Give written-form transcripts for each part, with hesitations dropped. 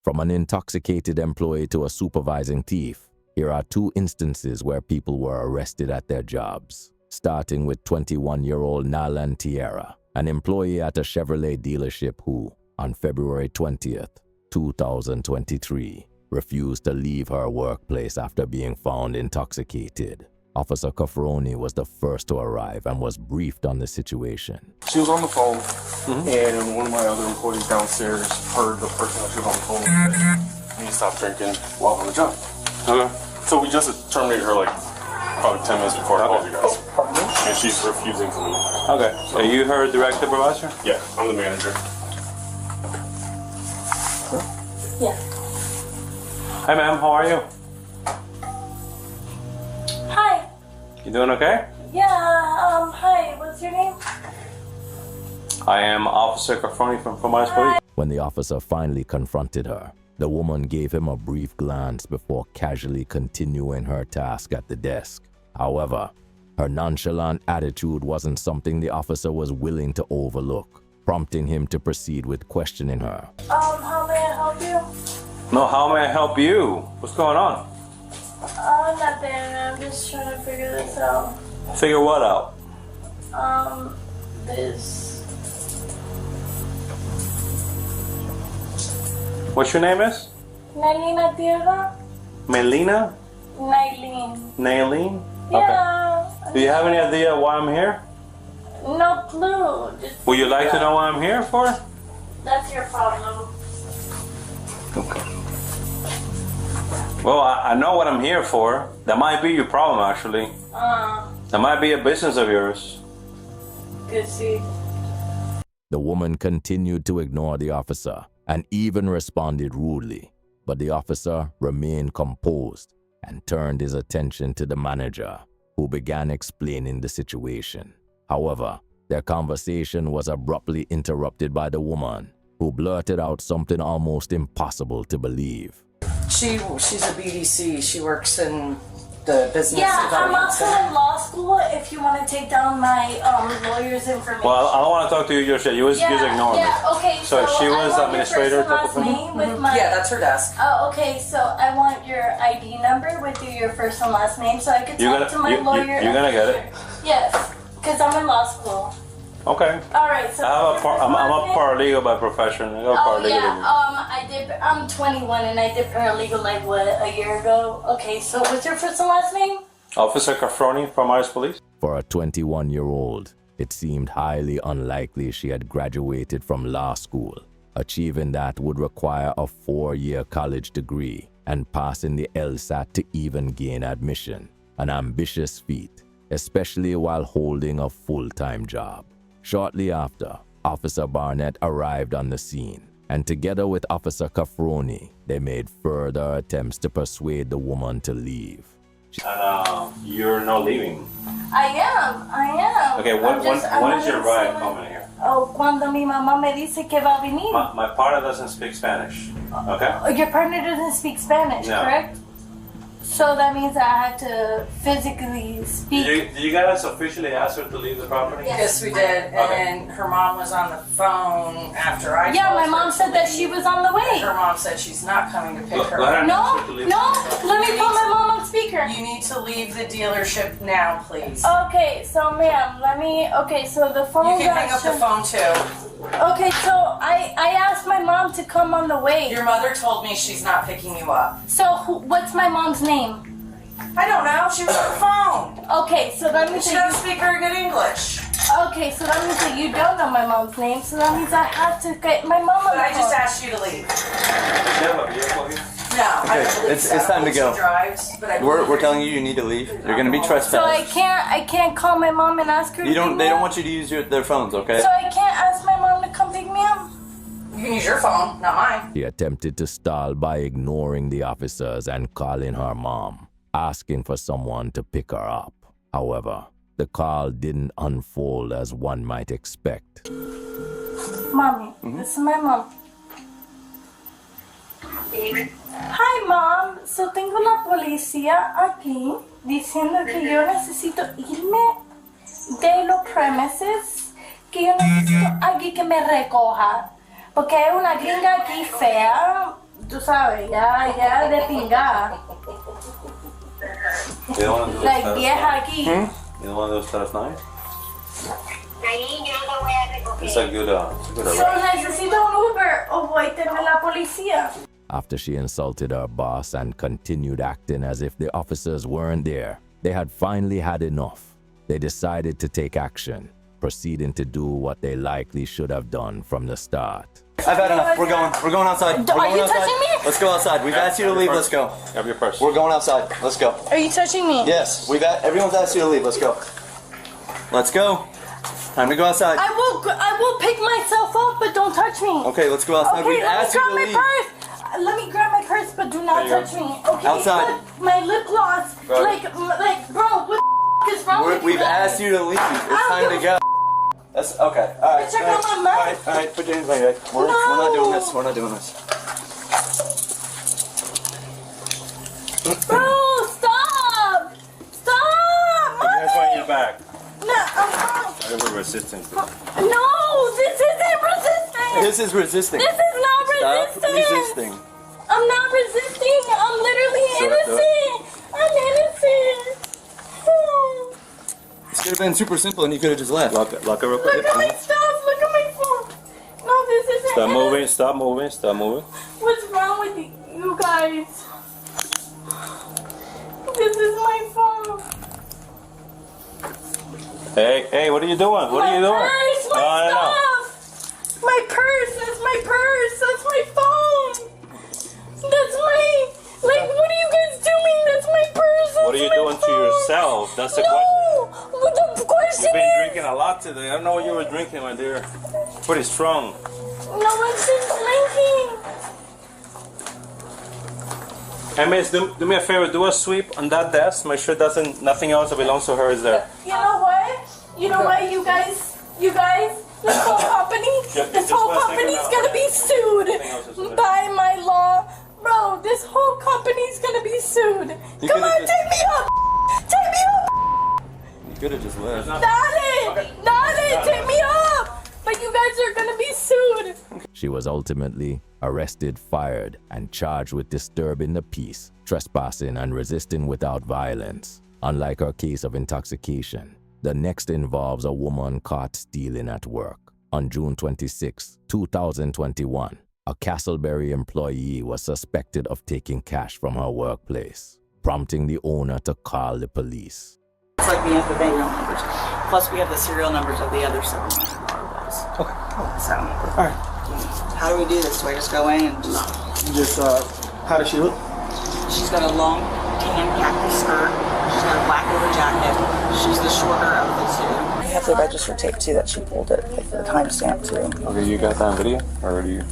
From an intoxicated employee to a supervising thief, here are two instances where people were arrested at their jobs, starting with 21-year-old Nalan Tiara, an employee at a Chevrolet dealership who, on February 20th, 2023, refused to leave her workplace after being found intoxicated. Officer Cafroni was the first to arrive and was briefed on the situation. She was on the phone, and one of my other employees downstairs heard the person that she was on the phone, and he stopped drinking while on the job. Okay. So we just terminated her like probably 10 minutes before I called you guys. And she's refusing to leave. Okay. So you her direct supervisor? Yeah, I'm the manager. Yeah. Hi, ma'am. How are you? Hi. You doing okay? Yeah, hi. What's your name? I am Officer Cafroni from Police. When the officer finally confronted her, the woman gave him a brief glance before casually continuing her task at the desk. However, her nonchalant attitude wasn't something the officer was willing to overlook, prompting him to proceed with questioning her. How may I help you? No, how may I help you? What's going on? Nothing. I'm just trying to figure this out. Figure what out? This. What's your name is? Nalan Tiara? Melina? Nalan. Yeah. Do you have any idea why I'm here? No clue. Just, Would you like to know what I'm here for? That's your problem. Well, I know what I'm here for. That might be your problem, actually. That might be a business of yours. Good see. The woman continued to ignore the officer and even responded rudely, but the officer remained composed and turned his attention to the manager, who began explaining the situation. However, their conversation was abruptly interrupted by the woman, who blurted out something almost impossible to believe. She's a BDC. She works in the business Yeah, I'm development also center. in law school if you want to take down my lawyer's information. Well, I don't want to talk to you just yet. You just ignore me. Yeah, okay. So she was I want administrator your type first of and thing? last name with my... Yeah, that's her desk. Oh, okay, so I want your ID number with your first and last name so I can talk to my lawyer. You're gonna get it. Yes, because I'm in law school. Okay. All right, so I'm a paralegal by profession. I got Oh paralegal yeah, I'm 21 and I did paralegal like what, a year ago? Okay, so what's your first and last name? Officer Cafroni from Police. For a 21-year-old, it seemed highly unlikely she had graduated from law school. Achieving that would require a 4-year college degree and passing the LSAT to even gain admission, an ambitious feat, especially while holding a full-time job. Shortly after, Officer Barnett arrived on the scene, and together with Officer Cafroni, they made further attempts to persuade the woman to leave. And you're not leaving. I am. Okay, when is your ride coming here? Oh, cuando mi mamá me dice que va a venir. My partner doesn't speak Spanish. Okay? Your partner doesn't speak Spanish, No. correct? So that means I had to physically speak. Did you guys officially ask her to leave the property? Yes, we did. Okay. And her mom was on the phone after I Yeah, told my her mom to said that leave. she was on the way. Her mom said she's not coming to pick Look, her go ahead. up. No, let me put my mom on speaker. You need to leave the dealership now, please. Okay, so ma'am, so the phone You can hang up the phone too. Okay, so I asked my mom to come on the way. Your mother told me she's not picking you up. So what's my mom's name? I don't know. She was on the phone. Okay, so that means She doesn't speak very good English. Okay, so that means that you don't know my mom's name, so that means I have to get my mom on But the I just phone. asked you to leave. Does she have a vehicle here? No, I don't believe it's so. time to go. She drives, but I We're believe telling you need to leave. You're gonna be So trespassed. I can't call my mom and ask her. They to pick me don't up? want you to use their phones, okay? So I can't ask my mom to come pick me up. You can use your phone, not mine. She attempted to stall by ignoring the officers and calling her mom, asking for someone to pick her up. However, the call didn't unfold as one might expect. Mommy, this is my mom. Hi, Mom. So tengo la policía aquí diciendo que yo necesito irme de los premises, que yo necesito alguien que me recoja, porque hay una gringa aquí fea, tú sabes, ya de pingada. You don't want to do Like this vieja aquí. You don't want to do this stuff nice? It's a good So necesito un Uber o voy a tener la policía. After she insulted her boss and continued acting as if the officers weren't there, they had finally had enough. They decided to take action, proceeding to do what they likely should have done from the start. I've had enough. We're going outside. We're Are going you outside. touching me? Let's go outside. We've asked you to leave. Let's go. Have your purse. We're going outside. Let's go. Are you touching me? Yes, everyone's asked you to leave. Let's go. Let's go. Time to go outside. I will pick myself up, but don't touch me. Okay, let's go outside. Okay, We've let me asked you grab to my leave. purse. Let me grab my purse, but do not There you touch me. Okay, Outside. but my lip gloss. Go. Like, bro, what the is wrong with you We've guys? asked you to leave. It's I time don't to go. That's okay. All right. Check all right, out my mouth. All right. Put your hands on your head. We're not doing this. We're not doing this. Bro, stop! Stop! Put your hands behind your back. No, I have a resistance. no, this isn't resisting. This is resisting. This is not Stop resisting. resisting. I'm not resisting. I'm literally innocent. I'm innocent. This could have been super simple, and you could have just left. Lock it real Look quick. at my stuff. Look at my phone. No, this isn't. Stop moving. innocent. Stop moving. Stop moving. What's wrong with you guys? This is my phone. Hey, what are you doing? What are you doing? Purse, my stuff. My purse. That's my purse. That's my phone. That's my. Like, what are you guys doing? That's my purse. What are you doing to yourself? That's the question. No. What the question You've been is? drinking a lot today. I don't know what you were drinking, my dear. Pretty strong. No one's been drinking. Hey, miss, do me a favor. Do a sweep on that desk. Make sure nothing else that belongs to her is there. You know what? You know what, you guys, this whole company, this whole company's gonna be sued by my law. Bro, this whole company's gonna be sued. Come on, take me up! Take me up! You could have just left. Dale, take me up! But you guys are gonna be sued. She was ultimately arrested, fired, and charged with disturbing the peace, trespassing, and resisting without violence. Unlike her case of intoxication, the next involves a woman caught stealing at work. On June 26, 2021, a Castleberry employee was suspected of taking cash from her workplace, prompting the owner to call the police. It's like we have the bank numbers. Plus we have the serial numbers of the other 7 revolves. Okay. So, All right. how do we do this? Do I just go in and just... How does she look? She's got a long tan khaki skirt. She's got a black leather jacket. She's the shorter of the two. I have the register tape too that she pulled it, like the timestamp too. Okay, you got that on video? Or do you?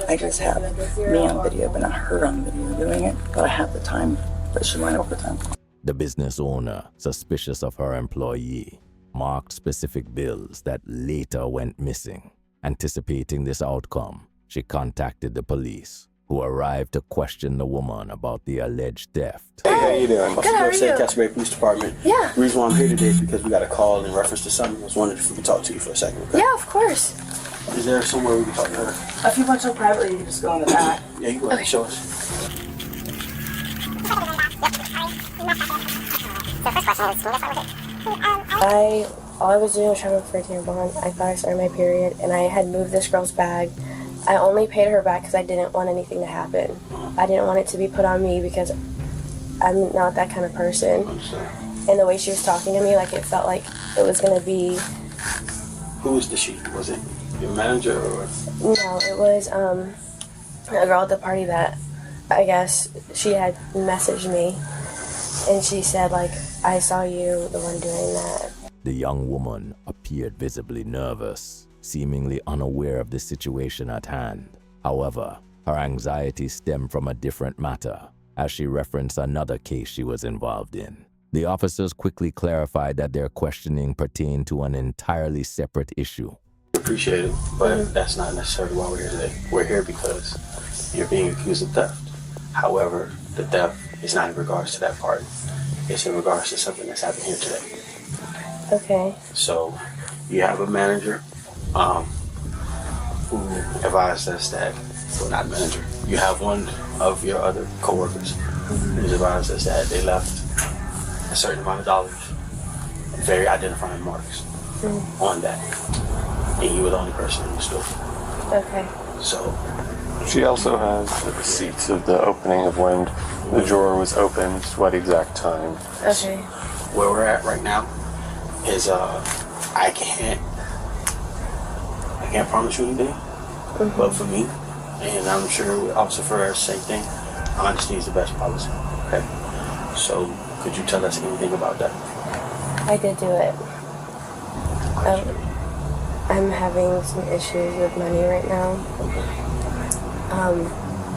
I just have me on video, but not her on video doing it. But I have the time that she went overtime. The business owner, suspicious of her employee, marked specific bills that later went missing. Anticipating this outcome, she contacted the police, who arrived to question the woman about the alleged theft. Hey, how you doing? Good, how are you? Castleberry Police Department. Yeah. The reason why I'm here today is because we got a call in reference to something. I was wondering if we could talk to you for a second. Okay? Yeah, of course. Is there somewhere we can talk to her? If you want to privately, you can just go in the back. Yeah, you can go ahead and show us. All I was doing was trying to look for a tampon. I thought I started my period, and I had moved this girl's bag. I only paid her back because I didn't want anything to happen. I didn't want it to be put on me because I'm not that kind of person. And the way she was talking to me, like it felt like it was gonna be. Who was the she? Was it your manager or? No, it was a girl at the party that I guess she had messaged me, and she said like, I saw you, the one doing that. The young woman appeared visibly nervous, seemingly unaware of the situation at hand. However, her anxiety stemmed from a different matter, as she referenced another case she was involved in. The officers quickly clarified that their questioning pertained to an entirely separate issue. Appreciate it, but that's not necessarily why we're here today. We're here because you're being accused of theft. However, the theft is not in regards to that part. It's in regards to something that's happened here today. Okay. So, you have a manager who advised us that, well, not manager, You have one of your other coworkers who's advised us that they left a certain amount of dollars, very identifying marks on that, and you were the only person in the store. Okay. So She also has the receipts of the opening of when the drawer was opened, what exact time. Okay. where we're at right now is I can't promise you anything, but for me, and I'm sure Officer Ferrer, same thing, honesty is the best policy. Okay, so could you tell us anything about that? I did do it. I'm having some issues with money right now.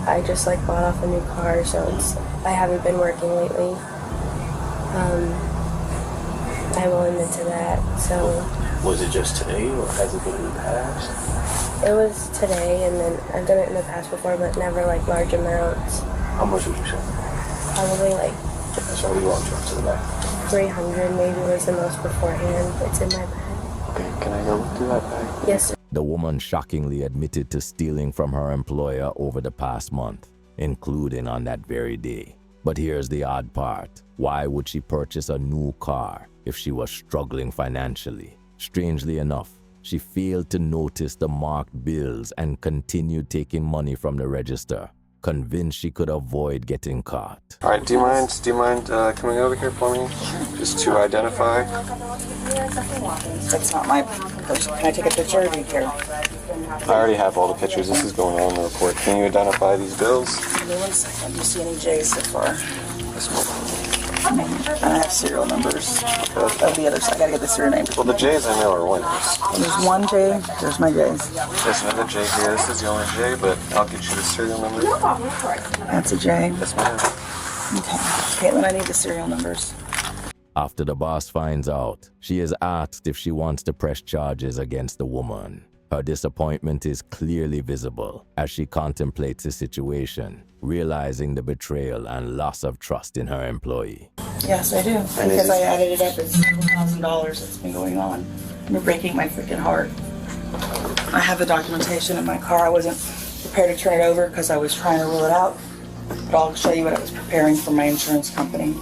I just like bought off a new car, so I haven't been working lately. I will admit to that. So Was it just today, or has it been in the past? it was today, and then I've done it in the past before, but never like large amounts. How much would you say? Probably like That's why we walked you up to the back. 300 maybe was the most beforehand. It's in my bag. Okay, can I go look through that bag? Yes, sir. The woman shockingly admitted to stealing from her employer over the past month, including on that very day. But here's the odd part. Why would she purchase a new car if she was struggling financially? Strangely enough, she failed to notice the marked bills and continued taking money from the register, convinced she could avoid getting caught. All right, do you mind coming over here for me? Just to identify. That's not my person. Can I take a picture of you here? I already have all the pictures. This is going on in the report. Can you identify these bills? Give me 1 second. Do you see any J's so far? This one. And I have serial numbers of the other side. I gotta get the serial name. Well, the J's I know are winners. There's one J. There's my J's. There's another J here. This is the only J, but I'll get you the serial number. That's a J. Yes, ma'am. Okay. Caitlin, I need the serial numbers. After the boss finds out, she is asked if she wants to press charges against the woman. Her disappointment is clearly visible as she contemplates the situation, realizing the betrayal and loss of trust in her employee. Yes, I do. Because I added it up. It's several $1,000s that's been going on. You're breaking my freaking heart. I have the documentation in my car. I wasn't prepared to turn it over because I was trying to rule it out. But I'll show you what I was preparing for my insurance company.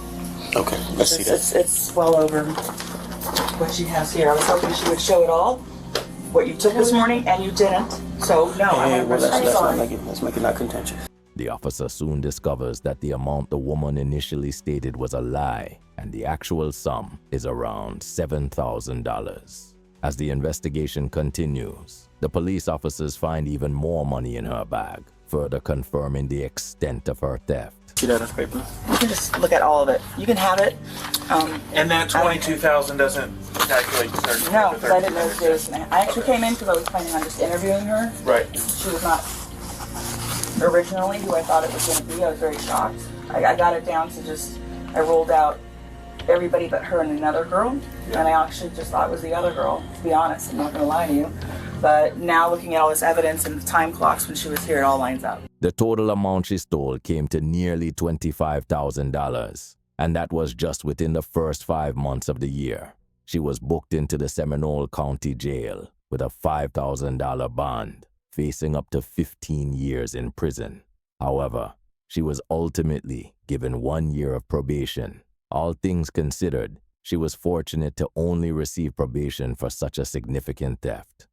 Okay, let's see that. It's well over what she has here. I was hoping she would show it all, what you took this morning, and you didn't. So, no, Hey, I'm well, let's not sorry. let's make it not contentious. The officer soon discovers that the amount the woman initially stated was a lie, and the actual sum is around $7,000. As the investigation continues, the police officers find even more money in her bag, further confirming the extent of her theft. See that on paper? You can just look at all of it. You can have it. And that 22,000 doesn't calculate the 30. No, because I didn't know she was. I actually came in because I was planning on just interviewing her. Right. She was not originally who I thought it was going to be. I was very shocked. I got it down to just, I rolled out everybody but her and another girl. And I actually just thought it was the other girl, to be honest. I'm not going to lie to you. But now looking at all this evidence and the time clocks when she was here, it all lines up. The total amount she stole came to nearly $25,000, and that was just within the first 5 months of the year. She was booked into the Seminole County Jail with a $5,000 bond, facing up to 15 years in prison. However, she was ultimately given 1 year of probation. All things considered, she was fortunate to only receive probation for such a significant theft.